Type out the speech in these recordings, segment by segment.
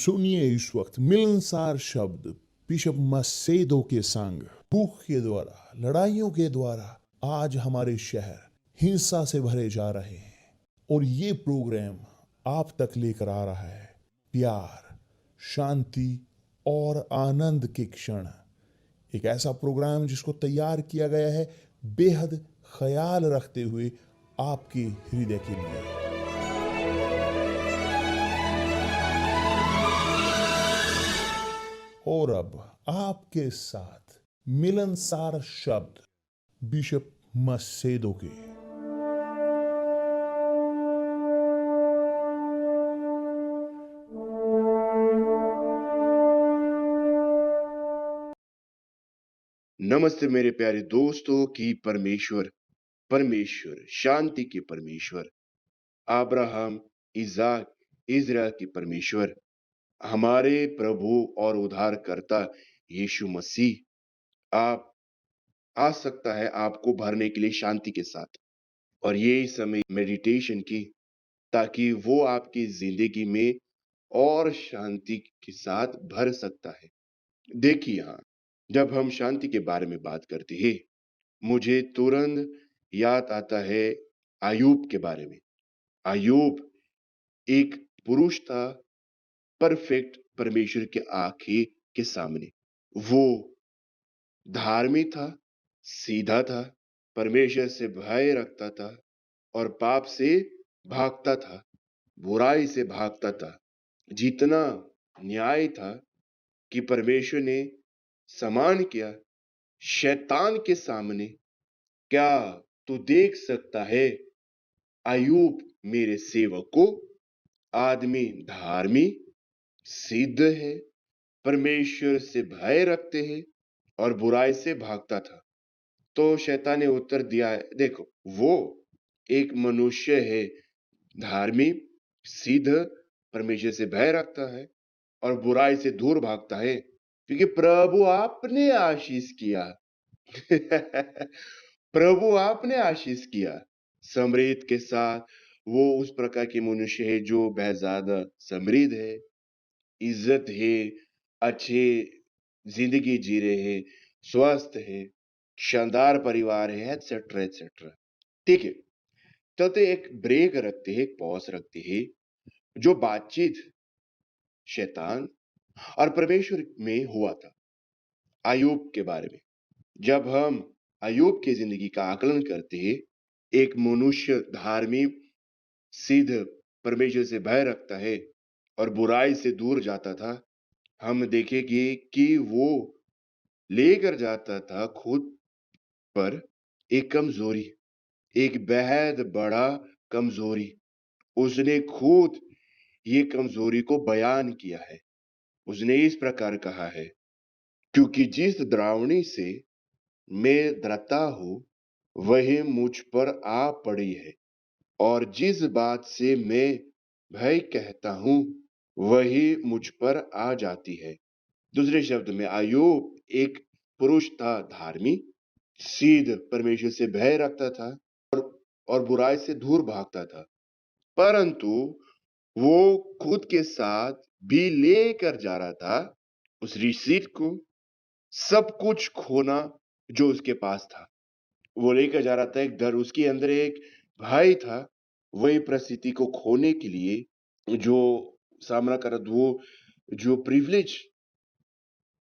सुनिए इस वक्त मिलनसार शब्द बिशप मसेदो के संग। भूख के द्वारा, लड़ाइयों के द्वारा आज हमारे शहर हिंसा से भरे जा रहे हैं और ये प्रोग्राम आप तक लेकर आ रहा है प्यार, शांति और आनंद के क्षण। एक ऐसा प्रोग्राम जिसको तैयार किया गया है बेहद ख्याल रखते हुए आपके हृदय के लिए। और अब आपके साथ मिलनसार शब्द बिशप मसेदो के। नमस्ते मेरे प्यारे दोस्तों की परमेश्वर शांति के परमेश्वर, अब्राहम, इज़ाक, इज़राइल की परमेश्वर, हमारे प्रभु और उद्धारकर्ता यीशु मसीह आप आ सकता है आपको भरने के लिए शांति के साथ। और ये समय मेडिटेशन की, ताकि वो आपकी जिंदगी में और शांति के साथ भर सकता है। देखिए, यहाँ जब हम शांति के बारे में बात करते हैं, मुझे तुरंत याद आता है अय्यूब के बारे में। अय्यूब एक पुरुष था, परफेक्ट परमेश्वर के आंखें के सामने। वो धार्मिक था, सीधा था, परमेश्वर से भय रखता था और पाप से भागता था, बुराई से भागता था। जितना न्याय था कि परमेश्वर ने समान किया शैतान के सामने। क्या तू देख सकता है अय्यूब मेरे सेवक को? आदमी धार्मिक, सिद्ध है, परमेश्वर से भय रखते हैं और बुराई से भागता था। तो शैतान ने उत्तर दिया है, देखो वो एक मनुष्य है, धार्मिक, सिद्ध, परमेश्वर से भय रखता है और बुराई से दूर भागता है, क्योंकि प्रभु आपने आशीष किया। प्रभु आपने आशीष किया। समृद्ध के साथ वो उस प्रकार के मनुष्य है जो बहुत ज्यादा समृद्ध है, इज्जत है, अच्छे जिंदगी जी रहे हैं, स्वस्थ है, शानदार परिवार है, एटसेट्रा एटसेट्रा। ठीक है, चलते एक ब्रेक रखते हैं, एक पॉज रखते हैं। जो बातचीत शैतान और परमेश्वर में हुआ था अय्यूब के बारे में। जब हम अय्यूब की जिंदगी का आकलन करते हैं, एक मनुष्य धार्मिक, सिद्ध, परमेश्वर से भय रखता है और बुराई से दूर जाता था। हम देखेंगे कि वो लेकर जाता था खुद पर एक कमजोरी, एक बेहद बड़ा कमजोरी। उसने खुद ये कमजोरी को बयान किया है। उसने इस प्रकार कहा है, क्योंकि जिस द्रावणी से मैं डरता हूं वही मुझ पर आ पड़ी है, और जिस बात से मैं भय कहता हूं वही मुझ पर आ जाती है। दूसरे शब्द में अय्यूब एक पुरुष था, धार्मिक, सिद्ध, परमेश्वर से भय रखता था और बुराई से दूर भागता था, परंतु वो खुद के साथ भी लेकर जा रहा था उस ऋषि को सब कुछ खोना जो उसके पास था। वो लेकर जा रहा था एक डर, उसके अंदर एक भय था, वही परिस्थिति को खोने के लिए जो सामना कर रहा था, वो जो प्रिविलेज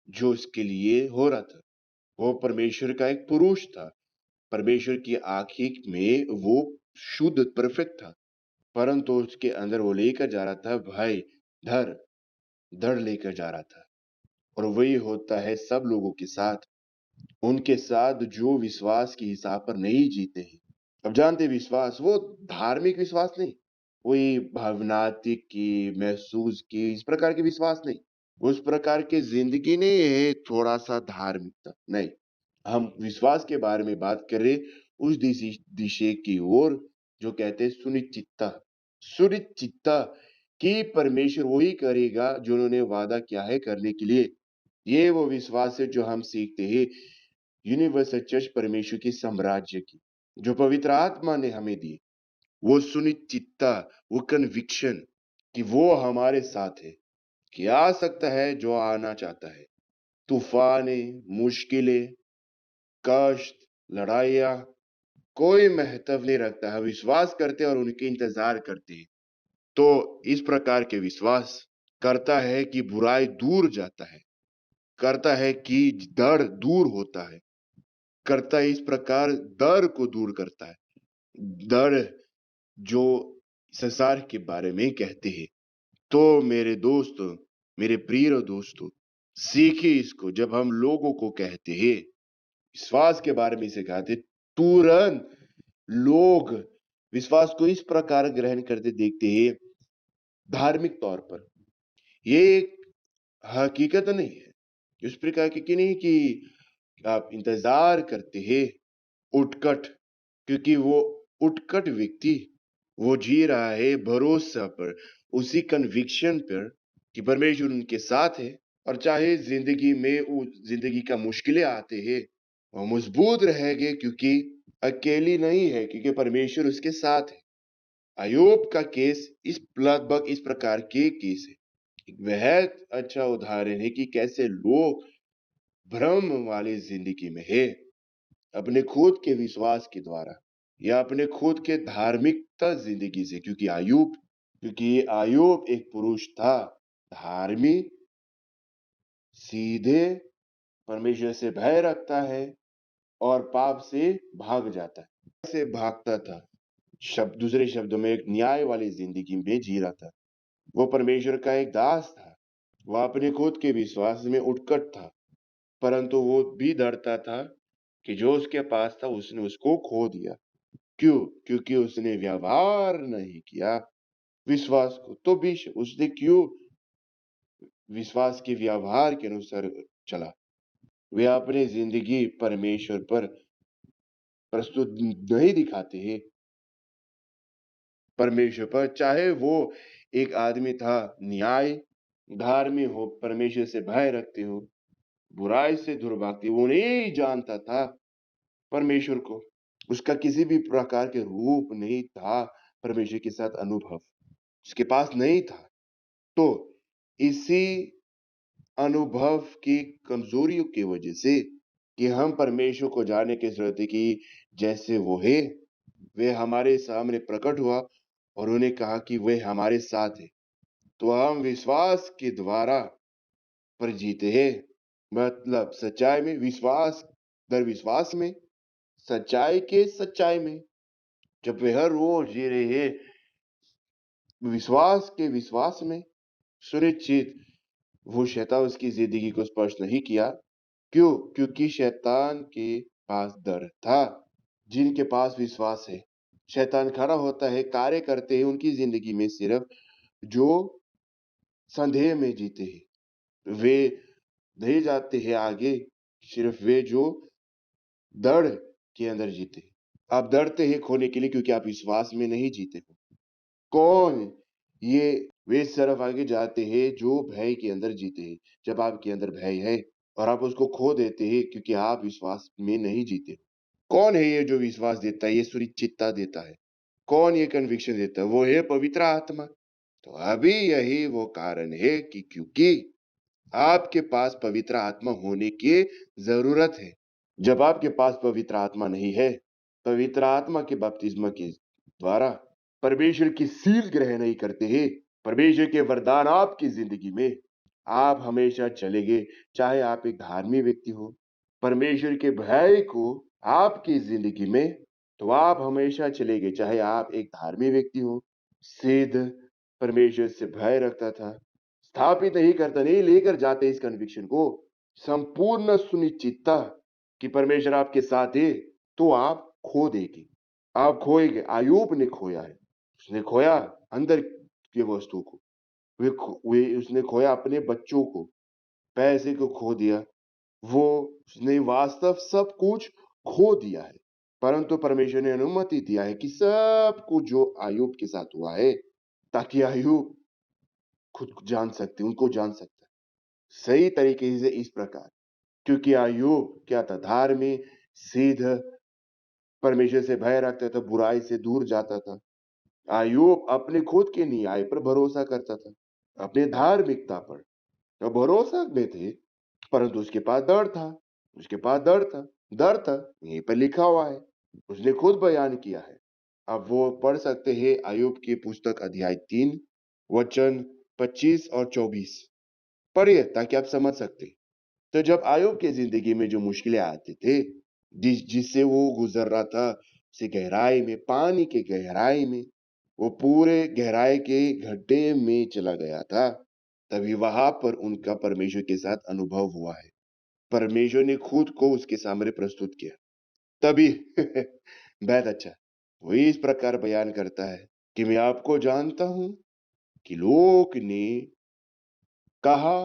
जो इसके लिए हो रहा था। वो परमेश्वर का एक पुरुष था, परमेश्वर की आंखों में वो शुद्ध, परफेक्ट था, परंतु उसके अंदर वो लेकर जा रहा था भय, डर, डर लेकर जा रहा था। और वही होता है सब लोगों के साथ, उनके साथ जो विश्वास के हिसाब पर नहीं जीते हैं। अब जानते विश्वास, वो धार्मिक विश्वास नहीं, वही भावनात्मक की, महसूस की, इस प्रकार के विश्वास नहीं, उस प्रकार की जिंदगी नहीं है थोड़ा सा धार्मिकता नहीं। हम विश्वास के बारे में बात कर रहे उस दिशे की ओर जो कहते हैं सुनिश्चितता, सुनिश्चितता कि परमेश्वर वही करेगा जो उन्होंने वादा किया है करने के लिए। ये वो विश्वास है जो हम सीखते हैं यूनिवर्सल चर्च परमेश्वर की साम्राज्य की, जो पवित्र आत्मा ने हमें दी। वो सुनिश्चितता, वो कन्विक्शन कि वो हमारे साथ है, कि आ सकता है जो आना चाहता है। तूफानें, मुश्किलें, कष्ट, लड़ाइयाँ कोई महत्व नहीं रखता है। विश्वास करते हैं और उनके इंतजार करते हैं। तो इस प्रकार के विश्वास करता है कि बुराई दूर जाता है, करता है कि डर दूर होता है, करता है इस प्रकार डर को दूर करता है। डर जो संसार के बारे में कहते हैं। तो मेरे दोस्तों, मेरे प्रिय दोस्तों, सीखिए इसको। जब हम लोगों को कहते हैं, विश्वास के बारे में सिखाते, तुरंत लोग विश्वास को इस प्रकार ग्रहण करते देखते हैं धार्मिक तौर पर। ये एक हकीकत नहीं है। इस प्रकार की नहीं कि आप इंतजार करते हैं उत्कट, क्योंकि वो उत्कट व्यक्ति वो जी रहा है भरोसा पर, उसी कन्विक्शन पर कि परमेश्वर उनके साथ है। और चाहे जिंदगी में वो जिंदगी का मुश्किलें आते हैं, वो मजबूत रहेंगे क्योंकि अकेली नहीं है, क्योंकि परमेश्वर उसके साथ है। अय्यूब का केस लगभग इस प्रकार के केस है। एक बेहद अच्छा उदाहरण है कि कैसे लोग भ्रम वाली जिंदगी में है, अपने खुद के विश्वास के द्वारा या अपने खुद के धार्मिकता जिंदगी से। क्योंकि अय्यूब एक पुरुष था, धार्मिक, सीधे, परमेश्वर से भय रखता है और पाप से भाग जाता है। से भागता था, दूसरे शब्दों में एक न्याय वाली जिंदगी में जी रहा था। वो परमेश्वर का एक दास था। वह अपने खुद के विश्वास में उत्कट था, परंतु वो भी डरता था कि जो उसके पास था उसने उसको खो दिया। क्यों? क्योंकि उसने व्यवहार नहीं किया विश्वास को। तो भी उसने क्यों विश्वास के व्यवहार के अनुसार चला? वे अपनी जिंदगी परमेश्वर पर प्रस्तुत नहीं दिखाते हैं। परमेश्वर पर, चाहे वो एक आदमी था न्याय, धार्मिक हो, परमेश्वर से भय रखते हो, बुराई से दूर भागते, वो नहीं जानता था परमेश्वर को। उसका किसी भी प्रकार के रूप नहीं था, परमेश्वर के साथ अनुभव उसके पास नहीं था। तो इसी अनुभव की कमजोरियों की वजह से कि हम परमेश्वर को जानने की जरूरत है कि जैसे वो है, वे हमारे सामने प्रकट हुआ और उन्हें कहा कि वे हमारे साथ है। तो हम विश्वास के द्वारा पर जीते हैं, मतलब सच्चाई में, विश्वास दर विश्वास में, सच्चाई के सच्चाई में। जब वे हर रोज जी रहे हैं विश्वास के विश्वास में, सुनिश्चित वो शैतान उसकी जिंदगी को स्पर्श नहीं किया। क्यों? क्योंकि शैतान के पास डर था। जिनके पास विश्वास है, शैतान खड़ा होता है, कार्य करते हैं उनकी जिंदगी में सिर्फ जो संदेह में जीते हैं। वे नहीं जाते हैं आगे, सिर्फ वे जो डर के अंदर जीते हैं। आप डरते हैं खोने के लिए क्योंकि आप विश्वास में नहीं जीते हो। कौन? ये वे सिर्फ आगे जाते हैं जो भय के अंदर जीते हैं। जब आपके अंदर भय है और आप उसको खो देते हैं क्योंकि आप विश्वास में नहीं जीते। कौन है ये जो विश्वास देता है, ये सुनिश्चितता देता है? कौन ये कन्विक्शन देता है? वो है पवित्र आत्मा। तो अभी यही वो कारण है कि क्योंकि आपके पास पवित्र आत्मा होने की जरूरत है। जब आपके पास पवित्र आत्मा नहीं है, पवित्र आत्मा के बपतिस्मा के द्वारा परमेश्वर की सील ग्रहण नहीं करते हैं, परमेश्वर के वरदान आपकी जिंदगी में, आप हमेशा चलेंगे। चाहे आप एक धार्मिक व्यक्ति हो, परमेश्वर के भय को आपकी जिंदगी में, तो आप हमेशा चलेंगे। चाहे आप एक धार्मिक व्यक्ति हो, सिद्ध, परमेश्वर से भय रखता था, स्थापित नहीं करता, नहीं लेकर जाते इस कन्विक्शन को, संपूर्ण सुनिश्चितता कि परमेश्वर आपके साथ है, तो आप खो देंगे, आप खोएंगे। अय्यूब ने खोया है, उसने खोया अंदर की वस्तु को, वे उसने खोया अपने बच्चों को, पैसे को खो दिया, वो उसने वास्तव सब कुछ खो दिया है। परंतु परमेश्वर ने अनुमति दिया है कि सब कुछ जो अय्यूब के साथ हुआ है, ताकि अय्यूब खुद को जान सकते, उनको जान सकता है सही तरीके से। इस प्रकार क्योंकि अय्यूब क्या था? धार्मिक, सीधा, परमेश्वर से भय रखता था, बुराई से दूर जाता था। अय्यूब अपने खुद के न्याय पर भरोसा करता था। अपने धार्मिकता पर, तो भरोसा में थे, परंतु उसके पास डर था, उसके पास डर था, यहीं पर लिखा हुआ है, उसने खुद बयान किया है। अब वो पढ़ सकते हैं अय्यूब की पुस्तक अध्याय 3 वचन 25 और 24 पढ़िए ताकि आप समझ सकते। तो जब अय्यूब की ज़िंदगी में जो मुश्किलें आते थे, जिससे वो गुज़र रहा था, उसे गहराई में, पानी की गहराई में, वो पूरे गहराई के गड्ढे में चला गया था, तभी वहाँ पर उनका परमेश्वर के साथ अनुभव हुआ है। परमेश्वर ने खुद को उसके सामने प्रस्तुत किया। तभी बहुत अच्छा। वो इस प्रकार बयान करता है कि मैं आपको जानता हूँ कि लोग ने कहा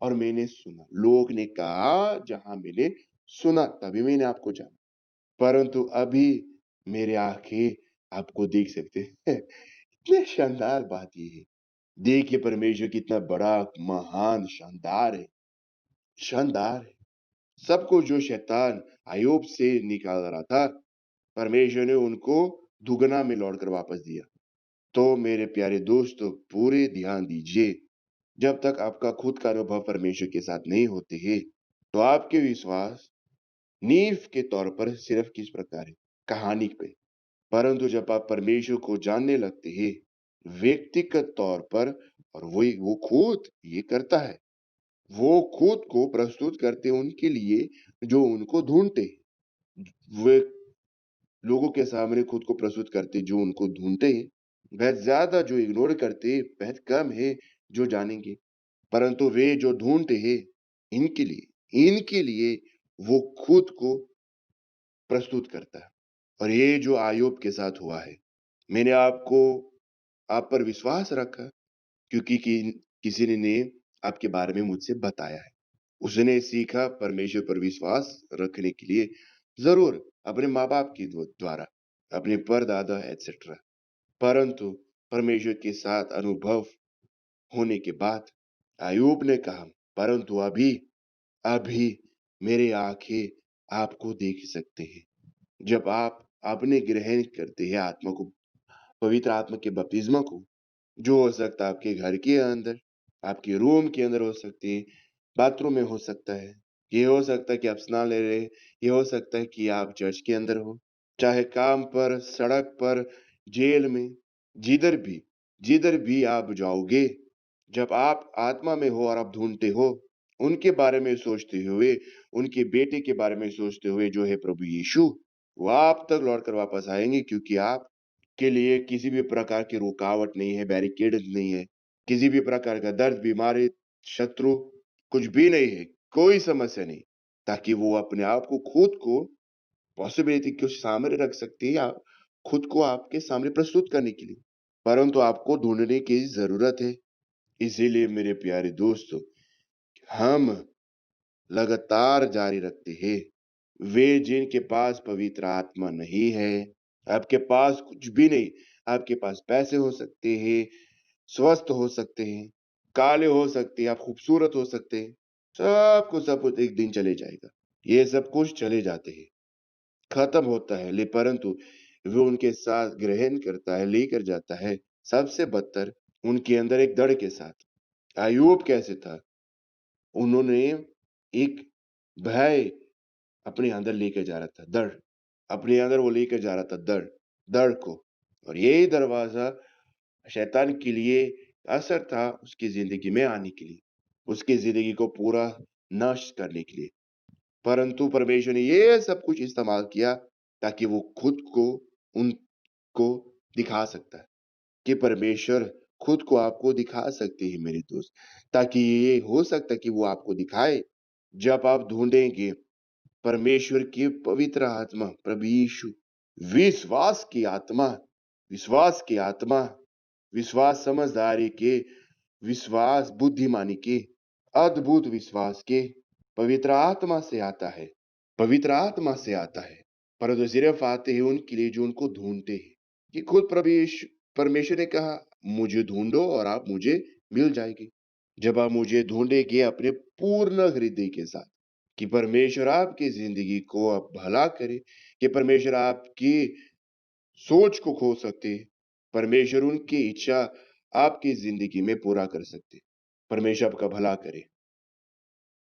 और मैंने सुना। लोग ने कहा जहाँ मैंने सुना तभी मैंने आपको जाना। परंतु अभी मेरे आँखें आपको देख सकते हैं। इतनी शानदार बात ये है। देखिए परमेश्वर कितना बड़ा, महान, शानदार है, शानदार है। सब कुछ जो शैतान अय्यूब से निकाल रहा था, परमेश्वर ने उनको दुगना में लौट कर वापस दिया। तो मेरे प्यारे दोस्तों, पूरे ध्यान दीजिए, जब तक आपका खुद का अनुभव परमेश्वर के साथ नहीं होते हैं, तो आपके विश्वास नींव के तौर पर सिर्फ किस प्रकार है? कहानी पे। परंतु जब आप परमेश्वर को जानने लगते हैं, व्यक्तिगत तौर पर, और वही वो खुद ये करता है, वो खुद को प्रस्तुत करते हैं उनके लिए जो उनको ढूँढते हैं। वे लोगों के सामने खुद को प्रस्तुत करते जो उनको ढूँढते हैं, बहुत ज़्यादा जो इग्नोर करते, बहुत कम है जो जानेंगे। परंतु वे जो ढूँढते हैं, इनके लिए वो खुद को प्रस्तुत करता है। और ये जो अय्यूब के साथ हुआ है, मैंने आप पर विश्वास रखा क्योंकि किसी ने आपके बारे में मुझसे बताया है। उसने सीखा परमेश्वर पर विश्वास रखने के लिए ज़रूर अपने माँ-बाप के द्वारा, अपने परदादा एटसेट्रा। परंतु परमेश्वर के साथ अनुभव होने के बाद अय्यूब ने कहा, परंतु अभी अभी मेरे आँखें आपको देख सकते हैं। जब आप अपने ग्रहण करते हैं आत्मा को, पवित्र आत्मा के बपतिस्मा को, जो हो सकता है आपके घर के अंदर, आपके रूम के अंदर हो सकती है, बाथरूम में हो सकता है, ये हो सकता है कि आप स्नान ले रहे हैं, ये हो सकता है कि आप चर्च के अंदर हो, चाहे काम पर, सड़क पर, जेल में, जिधर भी जिधर भी आप जाओगे, जब आप आत्मा में हो और आप ढूँढते हो, उनके बारे में सोचते हुए, उनके बेटे के बारे में सोचते हुए जो है प्रभु यीशु, वो आप तक लौट कर वापस आएँगे क्योंकि आपके लिए किसी भी प्रकार की रुकावट नहीं है, बैरिकेड नहीं है, किसी भी प्रकार का दर्द, बीमारी, शत्रु कुछ भी नहीं है, कोई समस्या नहीं, ताकि वो अपने आप को खुद को पॉसिबिलिटी के सामने रख सकती है, आप खुद को आपके सामने प्रस्तुत करने के लिए। परंतु आपको ढूँढने की ज़रूरत है। इसीलिए मेरे प्यारे दोस्तों, हम लगातार जारी रखते हैं। वे जिनके पास पवित्र आत्मा नहीं है, आपके पास कुछ भी नहीं, आपके पास पैसे हो सकते हैं, स्वस्थ हो सकते हैं, काले हो सकते हैं, आप खूबसूरत हो सकते हैं, सब कुछ एक दिन चले जाएगा। ये सब कुछ चले जाते हैं, खत्म होता है, परंतु वो उनके साथ ग्रहण करता है, लेकर जाता है, सबसे बदतर उनके अंदर एक दृढ़ के साथ। अय्यूब कैसे था? उन्होंने एक भय अपने अंदर लेके जा रहा था, दृढ़, अपने अंदर वो लेके जा रहा था दृढ़, दृढ़ को, और यही दरवाज़ा शैतान के लिए असर था उसकी ज़िंदगी में आने के लिए, उसकी ज़िंदगी को पूरा नष्ट करने के लिए। परंतु परमेश्वर ने ये सब कुछ इस्तेमाल किया ताकि वो खुद को उनको दिखा सकता है, कि परमेश्वर खुद को आपको दिखा सकते हैं मेरे दोस्त, ताकि ये हो सकता है कि वो आपको दिखाए, जब आप ढूँढेंगे परमेश्वर की पवित्र आत्मा, प्रभु यीशु, विश्वास की आत्मा, विश्वास की आत्मा, विश्वास समझदारी के, विश्वास बुद्धिमानी के, अद्भुत विश्वास के, पवित्र आत्मा से आता है, पवित्र आत्मा से आता है। परंतु सिर्फ आते हैं उनके लिए जो उनको ढूंढते हैं, कि खुद प्रभु यीशु परमेश्वर ने कहा, मुझे ढूंढो और आप मुझे मिल जाएगी। जब आप मुझे ढूंढेंगे अपने पूर्ण हृदय के साथ, कि परमेश्वर आपकी जिंदगी को अब भला करे, कि परमेश्वर आपकी सोच को खो सकते हैं, परमेश्वर उनकी इच्छा आपकी जिंदगी में पूरा कर सकते। परमेश्वर आपका भला करे।